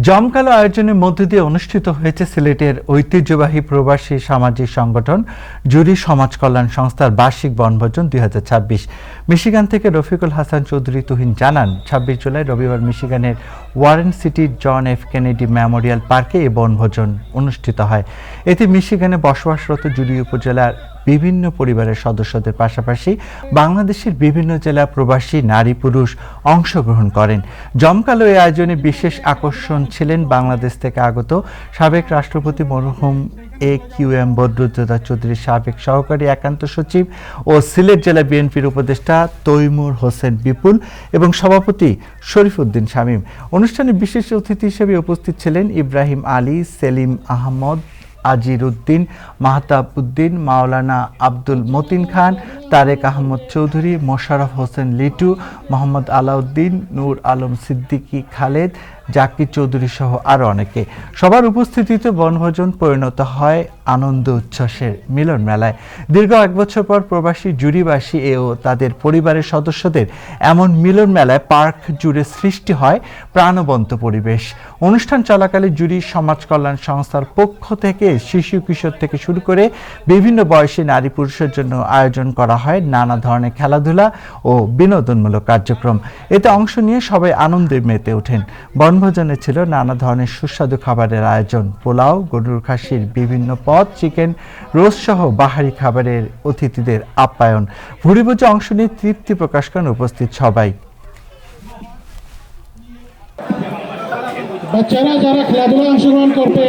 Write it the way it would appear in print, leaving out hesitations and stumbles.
জমকালো আয়োজনের মধ্য দিয়ে অনুষ্ঠিত হয়েছে সিলেটের ঐতিহ্যবাহী প্রবাসী সামাজিক সংগঠন জুরি সমাজ কল্যাণ সংস্থার বার্ষিক বনভোজন 2026। মিশিগান থেকে রফিকুল হাসান চৌধুরী তুহিন জানান, 26 জুলাই রবিবার মিশিগানের ওয়ারেন সিটির জন এফ কেনেডি মেমোরিয়াল পার্কে এই বনভোজন অনুষ্ঠিত হয়। এতে মিশিগানে বসবাসরত জুরি উপজেলার বিভিন্ন পরিবারের সদস্যদের পাশাপাশি বাংলাদেশের বিভিন্ন জেলা প্রবাসী নারী পুরুষ অংশগ্রহণ করেন। জমকালো এই আয়োজনে বিশেষ আকর্ষণ ছিলেন বাংলাদেশ থেকে আগত সাবেক রাষ্ট্রপতি মরহুম AQM বদরুদ্দোজা চৌধুরীর সাবেক সহকারী একান্ত সচিব ও সিলেট জেলা বিএনপির উপদেষ্টা তৈমুর হোসেন বিপুল এবং সভাপতি শরীফউদ্দিন শামীম। অনুষ্ঠানে বিশেষ অতিথি হিসেবে উপস্থিত ছিলেন ইব্রাহিম আলী, সেলিম আহমদ, আজির উদ্দিন, মাহতাব উদ্দিন, মাওলানা আব্দুল মতিন খান, তারেক আহমদ চৌধুরী, মোশাররফ হোসেন লিটু, মোহাম্মদ আলাউদ্দিন, নূর আলম সিদ্দিকী খালেদ, জাকির চৌধুরী সহ আরও অনেকে। সবার উপস্থিতিতে বনভোজন পরিণত হয় আনন্দ উচ্ছ্বাসের মিলন মেলায়। দীর্ঘ 1 বছর পর প্রবাসী জুরিবাসী ও তাদের পরিবারের সদস্যদের এমন মিলন মেলায় পার্ক জুড়ে সৃষ্টি হয় প্রাণবন্ত পরিবেশ। অনুষ্ঠান চলাকালে জুরি সমাজ কল্যাণ সংস্থার পক্ষ থেকে শিশু কিশোর থেকে শুরু করে বিভিন্ন বয়সী নারী পুরুষের জন্য আয়োজন করা হয় নানা ধরনের খেলাধুলা ও বিনোদনমূলক কার্যক্রম। এতে অংশ নিয়ে সবাই আনন্দে মেতে ওঠেন। বনভোজনে ছিল নানা ধরনের সুস্বাদু খাবারের আয়োজন, পোলাও, গরুর খাসির বিভিন্ন পদ, চিকেন রোস্ট সহ বাহারি খাবারের অতিথিদের আপ্যায়ন। ভুরিভোজে অংশ নিয়ে তৃপ্তি প্রকাশ করেন উপস্থিত সবাই। বাচ্চারা যারা খেলাধুলায় অংশগ্রহণ করবে